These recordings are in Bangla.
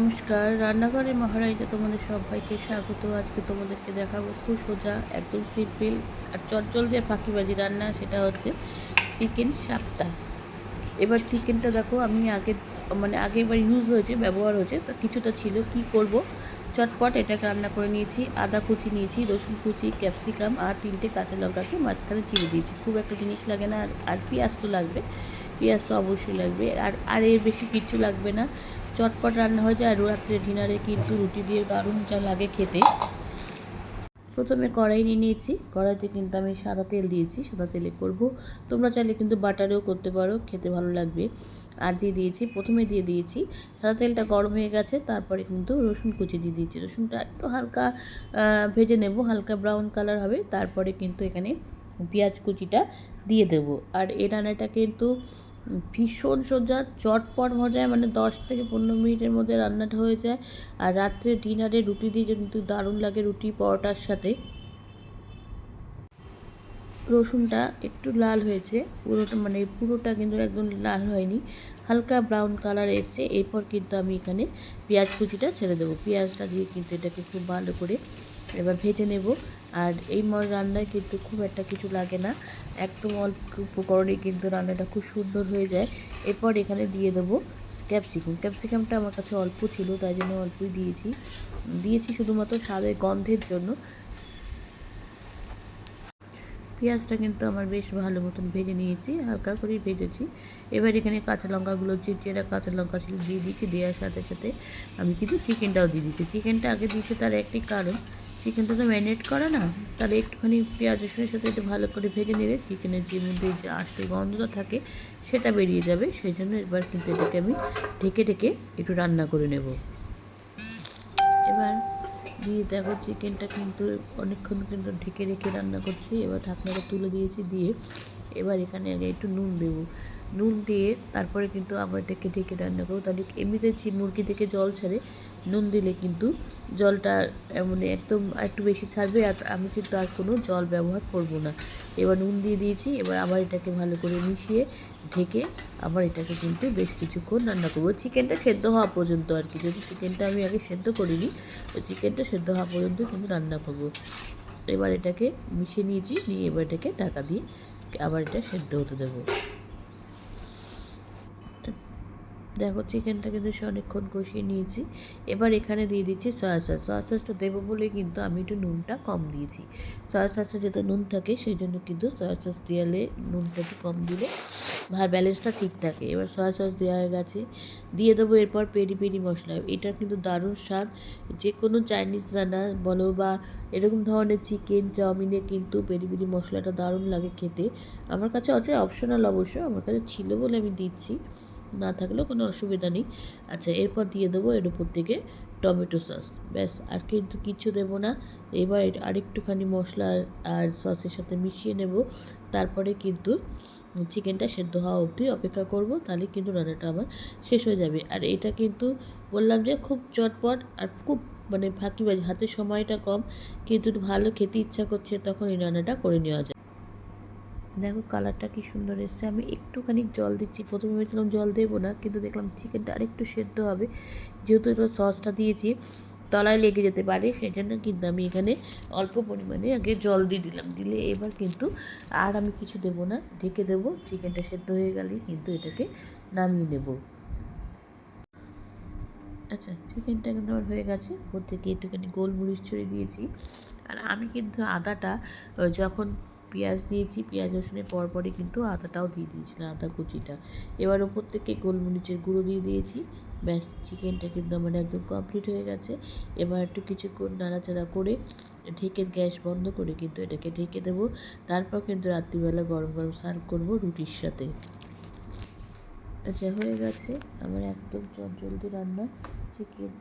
নমস্কার, রান্নাঘরের মহারানীতে তোমাদের সবাইকে স্বাগত। আজকে তোমাদেরকে দেখাবো খুব সোজা, একদম সিম্পল আর চটজলদি আর ফাঁকিবাজি রান্না, সেটা হচ্ছে চিকেন সাপ্তা। এবার চিকেনটা দেখো, আমি আগেরবার ইউজ হয়েছে, ব্যবহার হয়েছে, তা কিছুটা ছিল। কি করব, চটপট এটাকে রান্না করে নিয়েছি। আদা কুচি নিয়েছি, রসুন কুচি, ক্যাপসিকাম আর 3টে কাঁচা লঙ্কাকে মাঝখানে চিড়ে দিয়েছি। খুব একটা জিনিস লাগে না। আর পেঁয়াজ তো লাগবে, পেঁয়াজ তো অবশ্যই লাগবে। আর এর বেশি কিচ্ছু লাগবে না, চটপট রান্না হয়ে যায়। আর রাত্রে ডিনারে কিন্তু রুটি দিয়ে দারুণ যা লাগে খেতে। প্রথমে কড়াই নিয়ে নিয়েছি, কড়াইতে কিন্তু আমি সাদা তেল দিয়েছি, সাদা তেলে করব। তোমরা চাইলে কিন্তু বাটারেও করতে পারো, খেতে ভালো লাগবে। আর প্রথমে দিয়ে দিয়েছি, সাদা তেলটা গরম হয়ে গেছে, তারপরে কিন্তু রসুন কুচি দিয়ে দিয়েছি। রসুনটা একটু হালকা ভেজে নেব, হালকা ব্রাউন কালার হবে। তারপরে কিন্তু এখানে পেঁয়াজ কুচিটা দিয়ে দেব। আর এই রান্নাটা কিন্তু ভীষণ সোজা, চটপট মজায়, 10 থেকে 15 মিনিটের মধ্যে রান্নাটা হয়ে যায়। আর রাত্রে ডিনারে রুটি দিয়ে কিন্তু দারুণ লাগে, রুটি পরোটার সাথে। রসুনটা একটু লাল হয়েছে, পুরোটা কিন্তু একদম লাল হয়নি, হালকা ব্রাউন কালার এসছে। এরপর কিন্তু আমি এখানে পেঁয়াজ কুচিটা ছেড়ে দেবো। পেঁয়াজটা দিয়ে কিন্তু এটাকে খুব ভালো করে এবার ভেজে নেব। আর এই রান্নায় কিন্তু খুব একটা কিছু লাগে না, একদম অল্প উপকরণে কিন্তু রান্নাটা খুব সুন্দর হয়ে যায়। এরপর এখানে দিয়ে দেবো ক্যাপসিকামটা আমার কাছে অল্প ছিল, তাই জন্য অল্পই দিয়েছি শুধুমাত্র স্বাদের গন্ধের জন্য। পেঁয়াজটা কিন্তু আমার বেশ ভালো মতন ভেজে নিয়েছি, হালকা করেই ভেজেছি। এবার এখানে কাঁচা লঙ্কাগুলো, চিড়া কাঁচা লঙ্কা ছিল, দিয়ে দিয়েছি। দেওয়ার সাথে সাথে আমি কিন্তু চিকেনটাও দিয়ে দিচ্ছি। চিকেনটা আগে দিয়েছি, তার একটি কারণ, চিকেনটা তো ম্যারিনেট করা না, তাহলে একটুখানি পেঁয়াজ রসুনের সাথে একটু ভালো করে ভেজে নিলে চিকেনের যে মধ্যে যে আস্তে গন্ধটা থাকে সেটা বেরিয়ে যাবে। সেই জন্য এবার কিন্তু এটাকে আমি ঢেকে ঢেকে একটু রান্না করে নেব। এবার দিয়ে দেখো, চিকেনটা কিন্তু অনেকক্ষণ কিন্তু ঢেকে রেখে রান্না করছি। এবার ঢাকনাটা তুলে দিয়েছি, দিয়ে এবার এখানে আগে একটু নুন দেবো। নুন দিয়ে তারপরে কিন্তু আবার এটাকে ঢেকে রান্না করবো। তাহলে এমনিতে যে মুরগি থেকে জল ছাড়ে, নুন দিলে কিন্তু জলটা একদম একটু বেশি ছাড়বে। আর আমি কিন্তু আর কোনো জল ব্যবহার করব না। এবার নুন দিয়ে দিয়েছি, এবার আবার এটাকে ভালো করে মিশিয়ে ঢেকে আবার এটাকে কিন্তু বেশ কিছুক্ষণ রান্না করবো, চিকেনটা সেদ্ধ হওয়া পর্যন্ত আর কি। যদি চিকেনটা আমি আগে সেদ্ধ করিনি, তো চিকেনটা সেদ্ধ হওয়া পর্যন্ত কিন্তু রান্না করবো। এবার এটাকে মিশিয়ে নিয়েছি, নিয়ে এবার এটাকে ঢাকা দিয়ে আবার এটা সেদ্ধ হতে দেবো। দেখো, চিকেনটা কিন্তু অনেকক্ষণ কষিয়ে নিয়েছি। এবার এখানে দিয়ে দিচ্ছি সয়া সস। সয়া সসটা দেবো বলে কিন্তু আমি একটু নুনটা কম দিয়েছি। সয়া সসে যাতে নুন থাকে, সেই জন্য কিন্তু সয়া সস দেওয়ালে নুনটা একটু কম দিলে ব্যালেন্সটা ঠিক থাকে। এবার সয়া সস দেওয়া হয়ে গেছে, দিয়ে দেবো এরপর পেরি পেরি মশলা। এটা কিন্তু দারুণ স্বাদ, যে কোনো চাইনিজ রান্না বলো বা এরকম ধরনের চিকেন চাউমিনে কিন্তু পেরি পেরি মশলাটা দারুণ লাগে খেতে। আমার কাছে অপশনাল অবশ্য, আমার কাছে ছিল বলে আমি দিচ্ছি, না থাকলেও কোনো অসুবিধা নেই। আচ্ছা, এরপর দিয়ে দেবো এর উপর থেকে টমেটো সস। ব্যাস, আর কিন্তু কিচ্ছু দেবো না। এবার আরেকটুখানি মশলা আর সসের সাথে মিশিয়ে নেব। তারপরে কিন্তু চিকেনটা সেদ্ধ হওয়া অবধি অপেক্ষা করব, তাহলে কিন্তু রান্নাটা আমার শেষ হয়ে যাবে। আর এটা কিন্তু বললাম যে খুব চটপট আর খুব ফাঁকিবাজি, হাতে সময়টা কম, কিন্তু ভালো খেতে ইচ্ছা করছে, তখন এই রান্নাটা করে নেওয়া যায়। দেখো, কালারটা কি সুন্দর এসছে। আমি একটুখানি জল দিচ্ছি, প্রথমে ভেবেছিলাম জল দেবো না, কিন্তু দেখলাম চিকেনটা আরেকটু সেদ্ধ হবে, যেহেতু এটা সসটা দিয়েছি তলায় লেগে যেতে পারে, সেই জন্য কিন্তু আমি এখানে অল্প পরিমাণে আগে জল দিয়ে দিলাম। দিলে এবার কিন্তু আর আমি কিছু দেবো না, ঢেকে দেবো। চিকেনটা সেদ্ধ হয়ে গেলেই কিন্তু এটাকে নামিয়ে নেব। আচ্ছা, চিকেনটা কিন্তু আমার হয়ে গেছে। ওর থেকে একটুখানি গোলমরিচ ছড়িয়ে দিয়েছি। আর আমি কিন্তু আদাটা যখন পেঁয়াজ দিয়েছি, পেঁয়াজ রসুনের পরপরই কিন্তু আদাটাও দিয়ে দিয়েছিলাম, আদা কুচিটা। এবার ওপর থেকে গোলমরিচের গুঁড়ো দিয়ে দিয়েছি। ব্যাস, চিকেনটা কিন্তু আমার একদম কমপ্লিট হয়ে গেছে। এবার একটু কিছুক্ষণ নাড়াচাড়া করে ঢেকে গ্যাস বন্ধ করে কিন্তু এটাকে ঢেকে দেবো। তারপর কিন্তু রাত্রিবেলা গরম গরম সার্ভ করবো রুটির সাথে। আচ্ছা, হয়ে গেছে আমার একদম চটজলদি রান্না চিকেন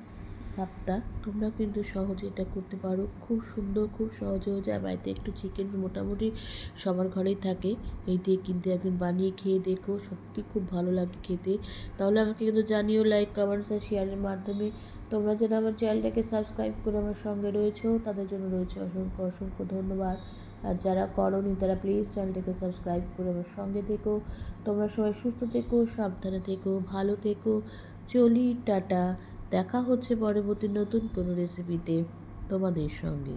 সাপ্তা। তোমরা কিন্তু সহজে এটা করতে পারো, খুব সুন্দর, খুব সহজ হয়ে যায়। বাড়িতে একটু চিকেন মোটামুটি সবার ঘরেই থাকে, এই দিয়ে কিন্তু একদিন বানিয়ে খেয়ে দেখো, সত্যি খুব ভালো লাগে খেতে। তাহলে আমাকে কিন্তু জানিও লাইক কমেন্টস আর শেয়ারের মাধ্যমে। তোমরা যারা আমার চ্যানেলটাকে সাবস্ক্রাইব করে আমার সঙ্গে রয়েছো, তাদের জন্য রয়েছে অসংখ্য অসংখ্য ধন্যবাদ। আর যারা করোনি, তারা প্লিজ চ্যানেলটাকে সাবস্ক্রাইব করে আমার সঙ্গে থেকো। তোমরা সবাই সুস্থ থেকো, সাবধানে থেকো, ভালো থেকো। চলি, টাটা, দেখা হচ্ছে পরবর্তী নতুন কোনো রেসিপিতে তোমাদের সঙ্গে।